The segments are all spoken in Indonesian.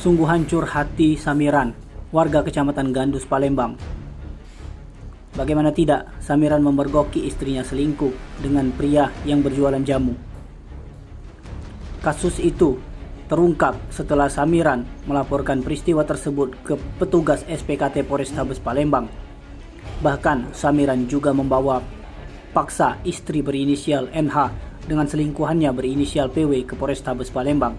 Sungguh hancur hati Samiran, warga Kecamatan Gandus, Palembang. Bagaimana tidak, Samiran memergoki istrinya selingkuh dengan pria yang berjualan jamu. Kasus itu terungkap setelah Samiran melaporkan peristiwa tersebut ke petugas SPKT Polrestabes Palembang. Bahkan Samiran juga membawa paksa istri berinisial NH dengan selingkuhannya berinisial PW ke Polrestabes Palembang.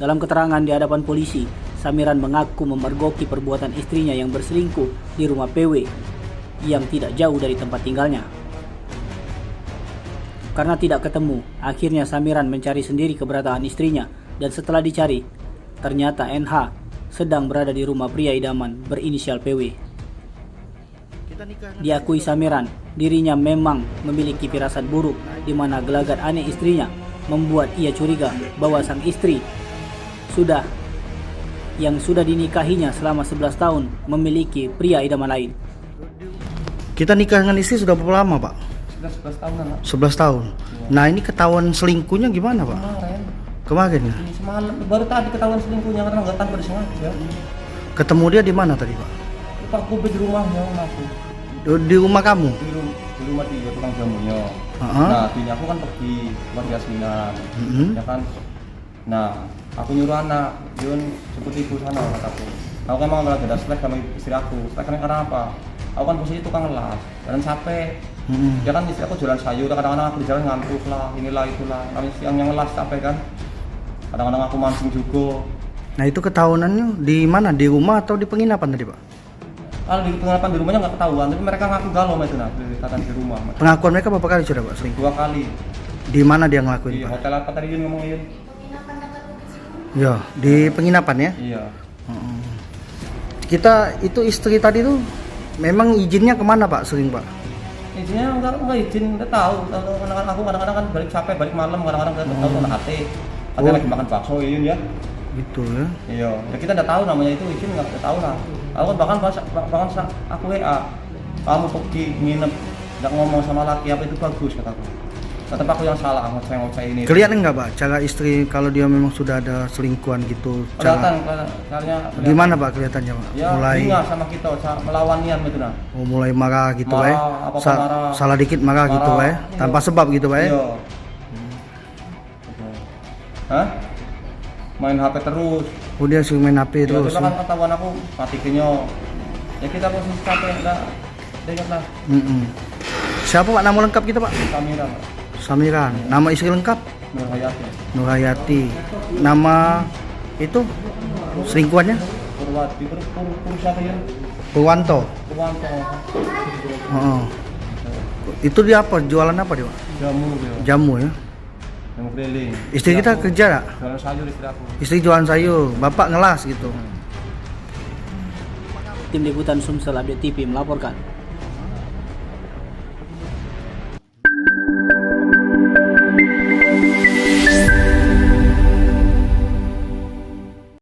Dalam keterangan di hadapan polisi, Samiran mengaku memergoki perbuatan istrinya yang berselingkuh di rumah PW yang tidak jauh dari tempat tinggalnya. Karena tidak ketemu, akhirnya Samiran mencari sendiri keberadaan istrinya, dan setelah dicari, ternyata NH sedang berada di rumah pria idaman berinisial PW. Diakui Samiran, dirinya memang memiliki firasat buruk di mana gelagat aneh istrinya membuat ia curiga bahwa sang istri yang sudah dinikahinya selama 11 tahun memiliki pria idaman lain. Kita nikah dengan istri sudah berapa lama, Pak? Sudah 11 tahun, Pak. 11 tahun. Nah, ini ketahuan selingkuhnya gimana, Pak? Kemarin ya? Semalam, baru tadi ketahuan selingkuhnya karena nggak tanpa disengaja. Ketemu dia di mana tadi, Pak? Pak Kubik di rumahnya, aku. Di rumah kamu? Di rumah dia tukang jamunya. Uh-huh. Nah, tini aku kan pergi buat yasminan, ya kan. Nah, aku nyuruh anak, Yun, jemput ibu sana, kataku. Aku kan mau lagi ada slack sama istri aku. Slack karena apa? Aku kan posisi tukang ngelas, dan capek. Ya kan istri aku jualan sayur, kadang-kadang aku di jalan ngantuk lah, inilah itulah. Yang ngelas capek kan. Kadang-kadang aku mancing juga. Nah, itu ketahuannya di mana? Di rumah atau di penginapan tadi, Pak? Kalau di penginapan di rumahnya nggak ketahuan, tapi mereka ngaku galau itu nah, di rumah. Pengakuan mereka berapa kali sudah, Pak, selingkuh? 2 kali. Di mana dia ngelakuin, Di Pak? hotel apa tadi Yun ngomongin? Ya, di penginapan ya? Iya. Kita itu istri tadi tuh memang izinnya kemana, Pak, sering, Pak? Izinnya enggak izin, udah tahu. Kadang-kadang aku kadang-kadang kan balik capek, balik malam, kadang-kadang kita tahu anak hati. Katanya lagi makan bakso ya Yun ya. Gitu ya. Iya, ya kita udah tahu namanya itu izin nggak tahu lah. Aku kan bahkan aku WA, kamu pergi nginep, nggak ngomong sama laki apa itu bagus kataku. Tetap aku yang salah ngoceh ini. Kelihatan nggak, Pak, cara istri kalau dia memang sudah ada selingkuhan gitu? Kelihatan. Gimana, Pak, kelihatannya, Pak? Ya, mulai sama kita, melawan nian gitu nah. Oh, mulai marah gitu, Pak. Marah. Salah dikit marah gitu, Pak. Iya. Tanpa sebab gitu, Pak. Iya. Hah? Main HP terus. Oh, dia sering main HP Ya, terus. kita kan ketahuan aku mati kenyo. Ya kita posisi capek enggak dekat lah. Siapa, Pak, nama lengkap kita, Pak? Samiran. Samiran. Nama istri lengkap? Nurhayati. Nurhayati. Nama itu selingkuhannya? Purwati. Siapa ya? Purwanto. Purwanto. Oh. Itu dia apa? Jualan apa dia, Pak? Jamu dia. Jamu ya. Jamu keliling. Istri kita kerja nggak? Jualan sayur istri aku. Istri jualan sayur, bapak ngelas gitu. Tim Liputan Sumsel Update TV melaporkan.